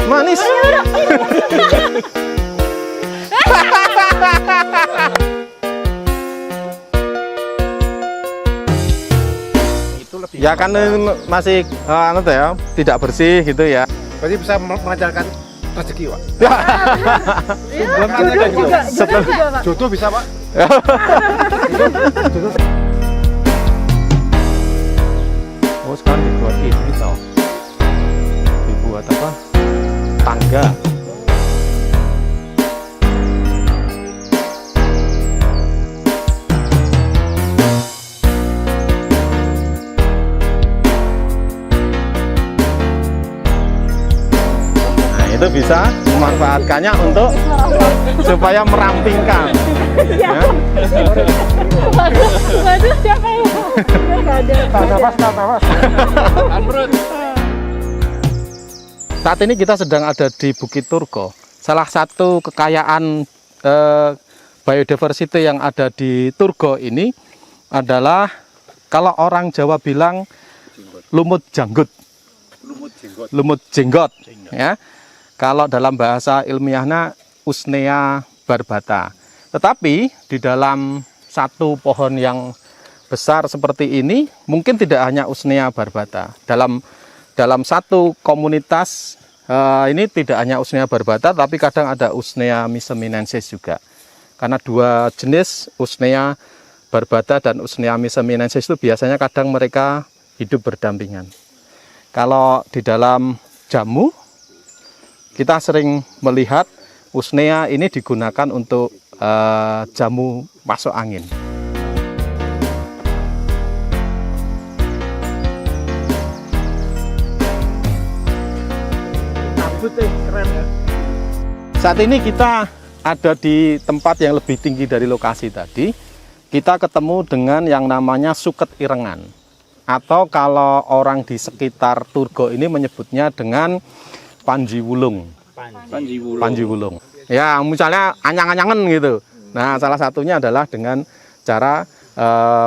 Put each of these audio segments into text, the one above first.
Manis. Ya kan masih ya, tidak bersih gitu ya. Berarti bisa melancarkan rezeki, Pak. Jodoh bisa, Pak. Oh, sekarang dibuat ini tau. Dibuat apa? Tangga. Itu bisa memanfaatkannya untuk supaya merampingkan. Ya. Waduh, siapa ya? Enggak ada. Nafas. Saat ini kita sedang ada di Bukit Turgo. Salah satu kekayaan biodiversity yang ada di Turgo ini adalah kalau orang Jawa bilang lumut janggut. Lumut jenggot. Ya. Kalau dalam bahasa ilmiahnya Usnea barbata. Tetapi di dalam satu pohon yang besar seperti ini mungkin tidak hanya Usnea barbata. Dalam satu komunitas ini tidak hanya Usnea barbata, tapi kadang ada Usnea miseminensis juga. Karena dua jenis Usnea barbata dan Usnea miseminensis itu biasanya kadang mereka hidup berdampingan. Kalau di dalam jamu kita sering melihat Usnea ini digunakan untuk jamu masuk angin. Keren ya. Saat ini kita ada di tempat yang lebih tinggi dari lokasi tadi. Kita ketemu dengan yang namanya Suket Irengan. Atau kalau orang di sekitar Turgo ini menyebutnya dengan Panji Wulung. Panji Wulung. Ya, misalnya anyang-anyangan gitu. Nah, salah satunya adalah dengan cara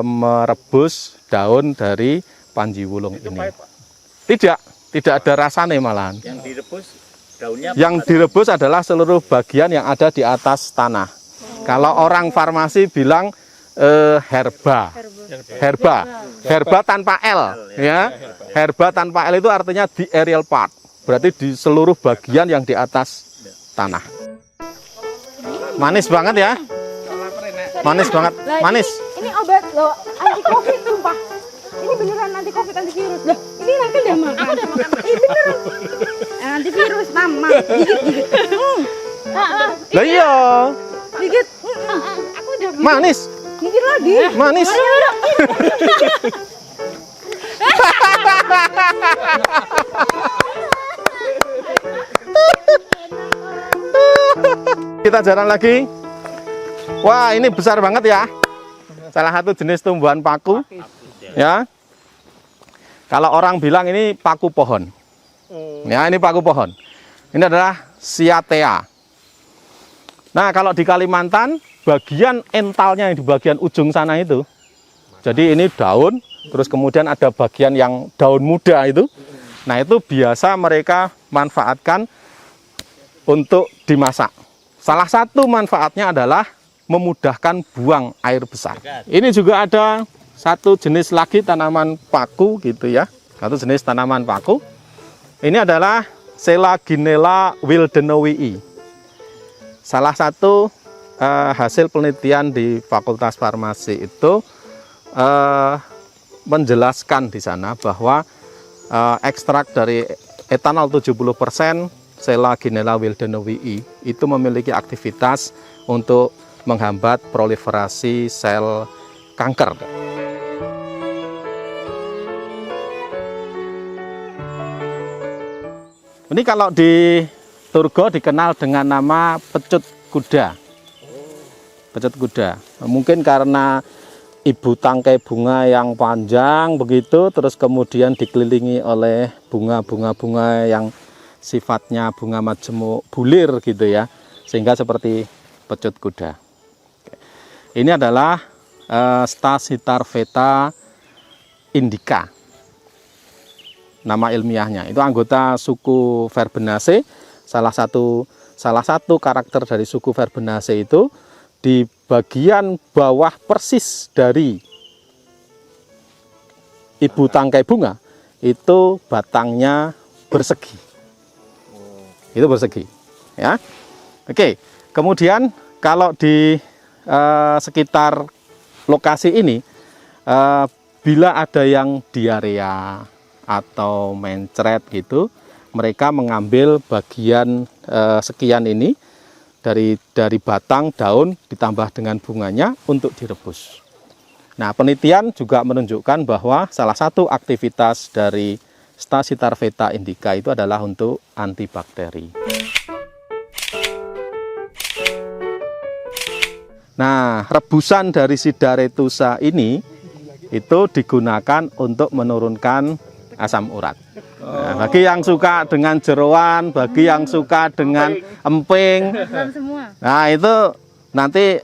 merebus daun dari Panji Wulung ini. Tidak ada rasanya malahan. Yang direbus daunnya. Yang direbus adalah seluruh bagian yang ada di atas tanah. Kalau orang farmasi bilang herba tanpa L, ya. Herba tanpa L itu artinya di aerial part. Berarti di seluruh bagian yang di atas tanah. Manis banget ya. Manis banget. Manis. Ini obat loh, anti covid sumpah. Ini beneran anti covid, antivirus. Loh, ini nanti udah makan. Aku udah makan. Ini beneran. Antivirus mama. Gigit. Lah iya. Gigit. Aku udah gigit. Manis. Gigit lagi. Manis. Kita jalan lagi. Wah, ini besar banget ya. Salah satu jenis tumbuhan paku. Ya. Kalau orang bilang ini paku pohon. Ya, ini paku pohon. Ini adalah Cyathea. Nah, kalau di Kalimantan, bagian entalnya yang di bagian ujung sana itu. Jadi ini daun, terus kemudian ada bagian yang daun muda itu. Nah, itu biasa mereka manfaatkan untuk dimasak. Salah satu manfaatnya adalah memudahkan buang air besar. Ini juga ada satu jenis lagi tanaman paku gitu ya. Satu jenis tanaman paku. Ini adalah Selaginella wildenowii. Salah satu hasil penelitian di Fakultas Farmasi itu menjelaskan di sana bahwa ekstrak dari etanol 70% Selaginella wildenowii itu memiliki aktivitas untuk menghambat proliferasi sel kanker. Ini kalau di Turgo dikenal dengan nama pecut kuda. Pecut kuda. Mungkin karena ibu tangkai bunga yang panjang begitu, terus kemudian dikelilingi oleh bunga-bunga yang sifatnya bunga majemuk bulir gitu ya, sehingga seperti pecut kuda. Ini adalah Stasitarveta indica. nama ilmiahnya. Itu anggota suku Verbenaceae. Salah satu karakter dari suku Verbenaceae itu di bagian bawah persis dari ibu tangkai bunga itu batangnya bersegi. Itu bersegi, ya. Oke. Kemudian kalau di sekitar lokasi ini bila ada yang diarea atau mencret gitu, mereka mengambil bagian sekian ini dari batang, daun ditambah dengan bunganya untuk direbus. Nah, penelitian juga menunjukkan bahwa salah satu aktivitas dari Stachytarveta indica itu adalah untuk antibakteri. Nah, rebusan dari Sidaretusa ini itu digunakan untuk menurunkan asam urat. Nah, bagi yang suka dengan jeroan, bagi yang suka dengan emping, nah itu nanti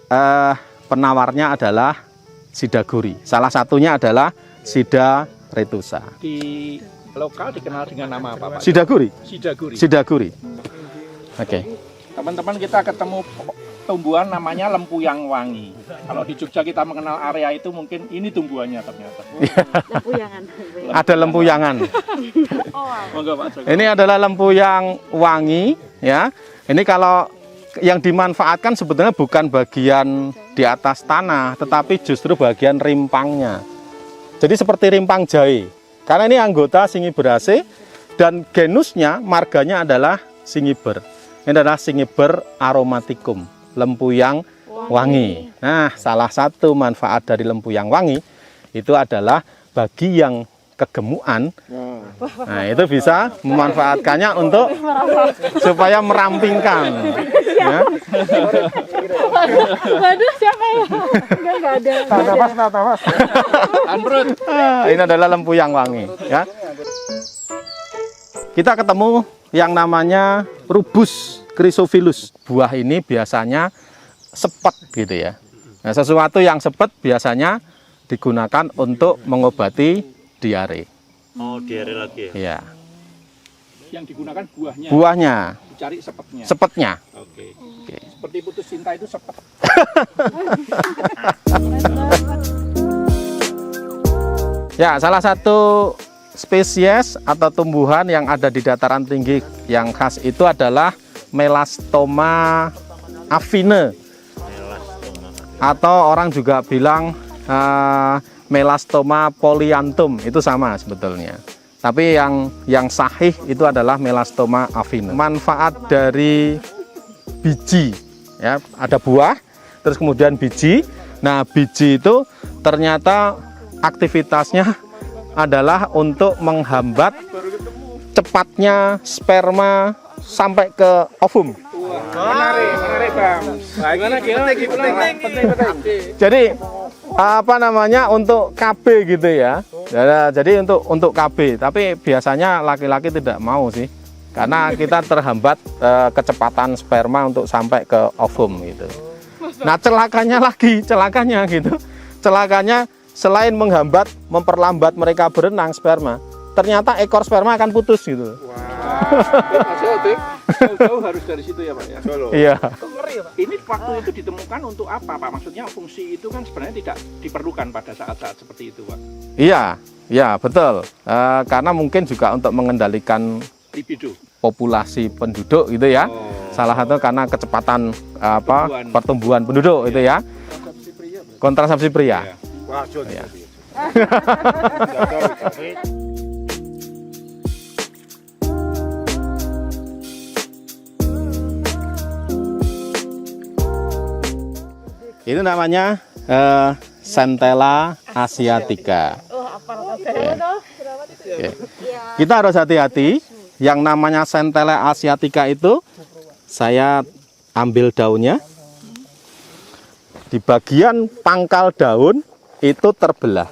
penawarnya adalah Sidaguri. Salah satunya adalah Sidaretusa. Di lokal dikenal dengan nama apa, Pak? Sidaguri. Sidaguri. Sidaguri. Oke. Teman-teman, kita ketemu tumbuhan namanya lempuyang wangi. Kalau di Jogja kita mengenal area itu, mungkin ini tumbuhannya ternyata. Lempuyangan. Ada lempuyangan. Monggo, Pak Joko. Ini adalah lempuyang wangi, ya. Ini kalau yang dimanfaatkan sebetulnya bukan bagian di atas tanah, tetapi justru bagian rimpangnya. Jadi seperti rimpang jahe. Karena ini anggota Singiberaceae dan genusnya, marganya adalah Singiber. Ini adalah Singiber aromaticum, lempuyang wangi. Nah, salah satu manfaat dari lempuyang wangi itu adalah bagi yang kegemukan. Nah, itu bisa memanfaatkannya untuk supaya merampingkan. Ya. Waduh, siapa ya? Enggak ada. Nafas. Ini adalah lempuyang wangi, ya. Kita ketemu yang namanya Rubus chrysophilus. Buah ini biasanya sepet gitu ya. Nah, sesuatu yang sepet biasanya digunakan untuk mengobati diare. Oh, diare lagi ya? Ya. Yang digunakan buahnya. Buahnya, Dicari sepetnya. sepetnya. Oke. Oke. Seperti putus cinta itu sepet. Ya, salah satu spesies atau tumbuhan yang ada di dataran tinggi yang khas itu adalah Melastoma affine, atau orang juga bilang Melastoma polyanthum, itu sama sebetulnya. Tapi yang sahih itu adalah Melastoma affine. Manfaat dari biji, ya, ada buah, terus kemudian biji. Nah, biji itu ternyata aktivitasnya adalah untuk menghambat cepatnya sperma sampai ke ovum. Menarik, Bang. Penting. Jadi apa namanya, untuk KB gitu ya. Jadi untuk KB, tapi biasanya laki-laki tidak mau sih. Karena kita terhambat kecepatan sperma untuk sampai ke ovum gitu. Nah, celakanya gitu. Celakanya selain menghambat, memperlambat mereka berenang sperma, ternyata ekor sperma akan putus gitu. Jauh harus dari situ ya, Pak ya. Iya. Ini waktu itu ditemukan untuk apa, Pak? Maksudnya fungsi itu kan sebenarnya tidak diperlukan pada saat-saat seperti itu, Pak. Iya, betul. Karena mungkin juga untuk mengendalikan Libido. populasi penduduk gitu ya. Salah satu karena kecepatan pertumbuhan penduduk itu ya. Kontrasepsi pria. Wah, Ya. Ini namanya Centella asiatica. Oke. Kita harus hati-hati. Yang namanya Centella asiatica itu, saya ambil daunnya. Di bagian pangkal daun itu terbelah.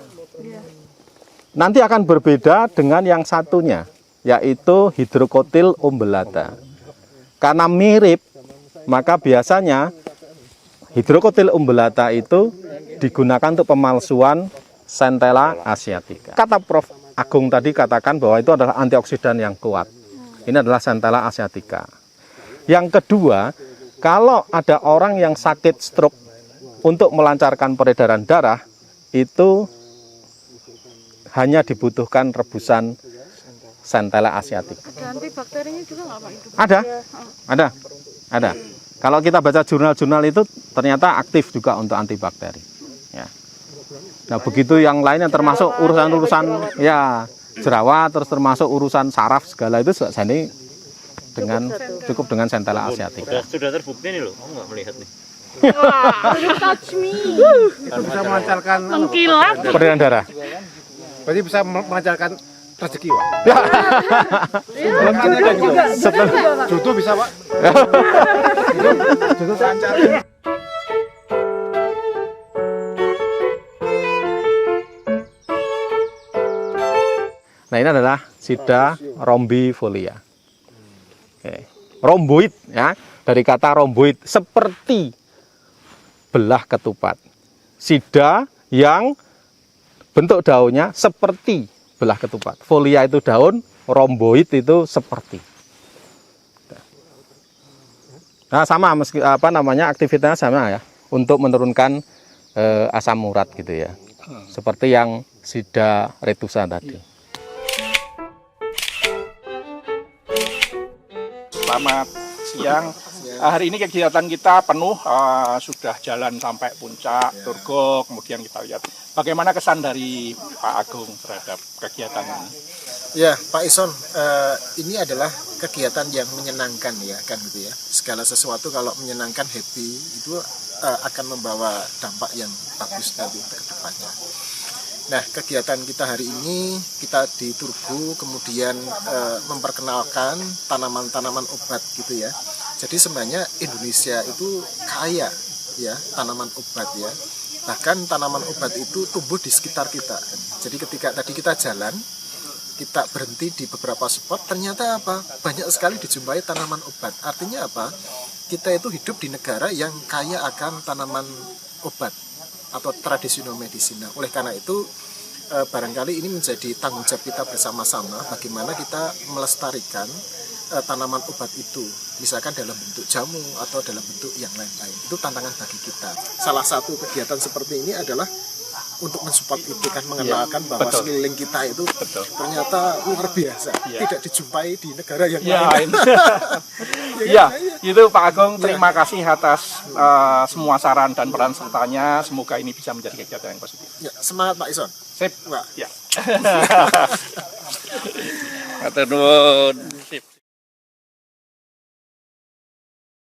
Nanti akan berbeda dengan yang satunya, yaitu Hydrocotyl umbellata. Karena mirip, maka biasanya Hydrocotyl umbellata itu digunakan untuk pemalsuan Centella asiatica. Kata Prof. Agung tadi katakan bahwa itu adalah antioksidan yang kuat. Ini adalah Centella asiatica. Yang kedua, kalau ada orang yang sakit stroke, untuk melancarkan peredaran darah, itu hanya dibutuhkan rebusan Centella asiatica. Ada antibakterinya juga nggak Pak? Ada. Kalau kita baca jurnal-jurnal itu ternyata aktif juga untuk antibakteri. Ya. Nah begitu yang lainnya termasuk urusan-urusan ya jerawat, terus termasuk urusan saraf segala itu ini dengan cukup dengan Centella asiatica. Sudah terbukti nih loh, kamu nggak melihat nih. Wah, you touch me. Itu bisa melancarkan Mengkilat. Peredaran darah. berarti bisa melancarkan rezeki, Pak. Jodoh bisa, Pak. Jodoh lancar. Nah ini adalah Sida rombifolia. Oke. Romboid ya, dari kata romboid seperti belah ketupat. Sida yang bentuk daunnya seperti belah ketupat. Folia itu daun, romboid itu seperti. Nah sama meski aktivitasnya sama ya, untuk menurunkan asam urat gitu ya. Seperti yang Sida retusa tadi. Selamat siang. Hari ini kegiatan kita penuh, sudah jalan sampai puncak Turgo, kemudian kita lihat bagaimana kesan dari Pak Agung terhadap kegiatan ini. Ya, Pak Ison, ini adalah kegiatan yang menyenangkan ya, kan gitu ya. Segala sesuatu kalau menyenangkan, happy, itu akan membawa dampak yang bagus nanti ke depannya. Nah, kegiatan kita hari ini, kita di Turgo, kemudian memperkenalkan tanaman-tanaman obat gitu ya. Jadi sebenarnya Indonesia itu kaya ya tanaman obat ya. Bahkan tanaman obat itu tumbuh di sekitar kita. Jadi ketika tadi kita jalan, kita berhenti di beberapa spot, ternyata apa? Banyak sekali dijumpai tanaman obat. Artinya apa? Kita itu hidup di negara yang kaya akan tanaman obat atau tradisional medicina. Oleh karena itu barangkali ini menjadi tanggung jawab kita bersama-sama bagaimana kita melestarikan tanaman obat itu, misalkan dalam bentuk jamu atau dalam bentuk yang lain-lain. Itu tantangan bagi kita. Salah satu kegiatan seperti ini adalah untuk mensupport itu kan, mengenalkan bahwa sekeliling kita itu ternyata luar biasa, tidak dijumpai di negara yang lain. Ya, itu Pak Agung, terima kasih atas semua saran dan peran sertanya. Semoga ini bisa menjadi kegiatan yang positif. Ya, semangat Pak Ison. Sip, Pak. ya. Atur nuwun.